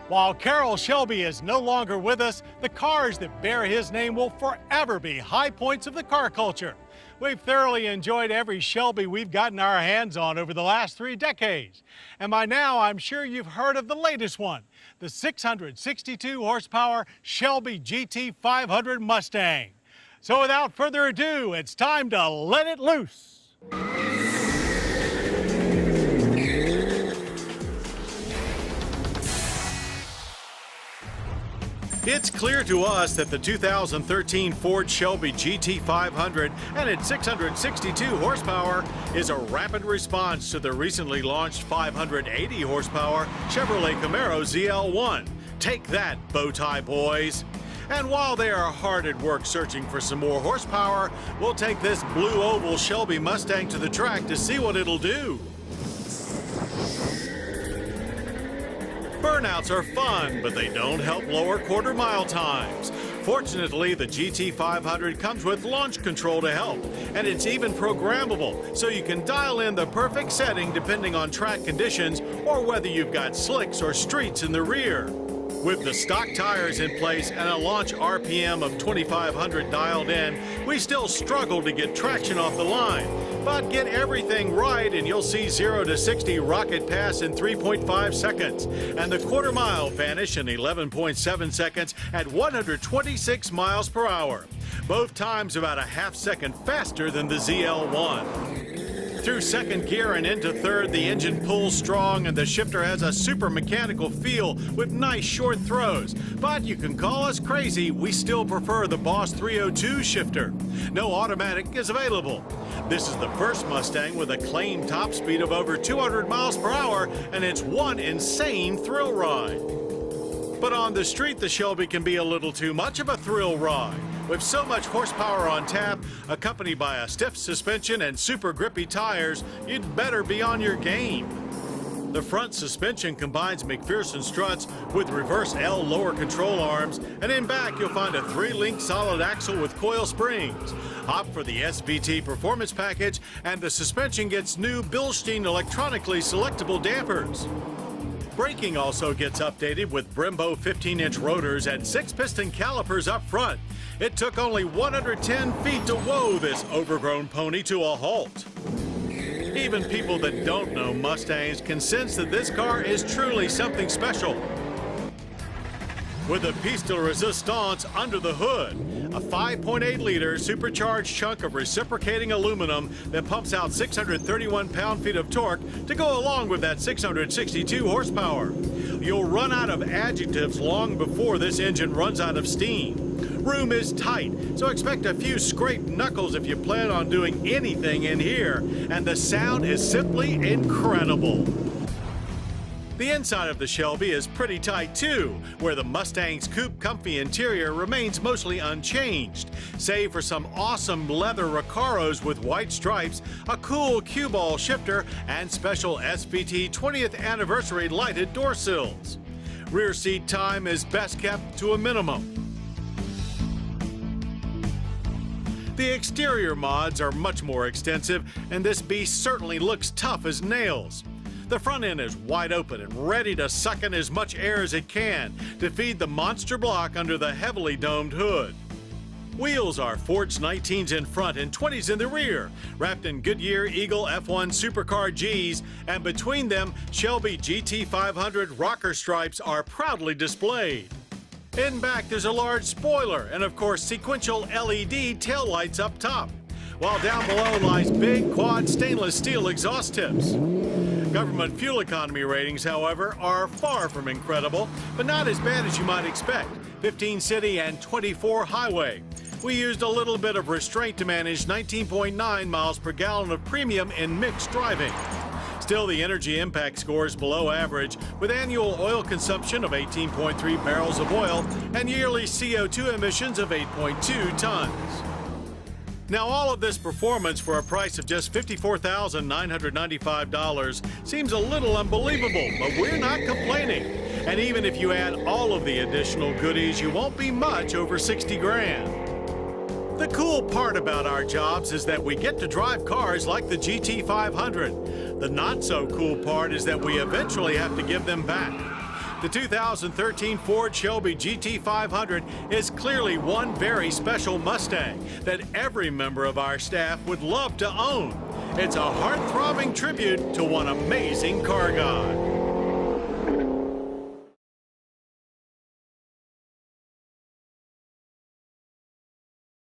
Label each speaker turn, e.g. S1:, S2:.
S1: While Carroll Shelby is no longer with us, the cars that bear his name will forever be high points of the car culture. We've thoroughly enjoyed every Shelby we've gotten our hands on over the last 3 decades. And by now, I'm sure you've heard of the latest one, the 662 horsepower Shelby GT500 Mustang. So without further ado, it's time to let it loose. It's clear to us that the 2013 Ford Shelby GT500 and its 662 horsepower is a rapid response to the recently launched 580 horsepower Chevrolet Camaro ZL1. Take that, Bowtie boys. And while they are hard at work searching for some more horsepower, we'll take this blue oval Shelby Mustang to the track to see what it'll do. Burnouts are fun, but they don't help lower quarter-mile times. Fortunately, the GT500 comes with launch control to help, and it's even programmable, so you can dial in the perfect setting depending on track conditions or whether you've got slicks or streets in the rear. With the stock tires in place and a launch RPM of 2,500 dialed in, we still struggle to get traction off the line. But get everything right and you'll see 0 to 60 rocket pass in 3.5 seconds, and the quarter mile vanish in 11.7 seconds at 126 miles per hour. Both times about a half second faster than the ZL1. Through second gear and into third, the engine pulls strong and the shifter has a super mechanical feel with nice short throws. But you can call us crazy, we still prefer the Boss 302 shifter. No automatic is available. This is the first Mustang with a claimed top speed of over 200 miles per hour, and it's one insane thrill ride. But on the street, the Shelby can be a little too much of a thrill ride. With so much horsepower on tap, accompanied by a stiff suspension and super grippy tires, you'd better be on your game. The front suspension combines McPherson struts with reverse L lower control arms, and in back you'll find a 3-link solid axle with coil springs. Opt for the SVT Performance Package, and the suspension gets new Bilstein electronically selectable dampers. Braking also gets updated with Brembo 15-inch rotors and 6-piston calipers up front. It took only 110 feet to whoa this overgrown pony to a halt. Even people that don't know Mustangs can sense that this car is truly something special. With a piece de resistance under the hood, a 5.8-liter supercharged chunk of reciprocating aluminum that pumps out 631 pound-feet of torque to go along with that 662 horsepower. You'll run out of adjectives long before this engine runs out of steam. Room is tight, so expect a few scraped knuckles if you plan on doing anything in here, and the sound is simply incredible. The inside of the Shelby is pretty tight too, where the Mustang's coupe comfy interior remains mostly unchanged, save for some awesome leather Recaros with white stripes, a cool cue ball shifter, and special SVT 20th anniversary lighted door sills. Rear seat time is best kept to a minimum. The exterior mods are much more extensive, and this beast certainly looks tough as nails. The front end is wide open and ready to suck in as much air as it can to feed the monster block under the heavily domed hood. Wheels are forged 19s in front and 20s in the rear, wrapped in Goodyear Eagle F1 Supercar Gs, and between them, Shelby GT500 rocker stripes are proudly displayed. In back, there's a large spoiler and, of course, sequential LED taillights up top, while down below lies big quad stainless steel exhaust tips. Government fuel economy ratings, however, are far from incredible, but not as bad as you might expect. 15 city and 24 highway. We used a little bit of restraint to manage 19.9 miles per gallon of premium in mixed driving. Still, the energy impact score is below average, with annual oil consumption of 18.3 barrels of oil and yearly CO2 emissions of 8.2 tons. Now, all of this performance for a price of just $54,995 seems a little unbelievable, but we're not complaining. And even if you add all of the additional goodies, you won't be much over 60 grand. The cool part about our jobs is that we get to drive cars like the GT500. The not so cool part is that we eventually have to give them back. The 2013 Ford Shelby GT500 is clearly one very special Mustang that every member of our staff would love to own. It's a heart-throbbing tribute to one amazing car god.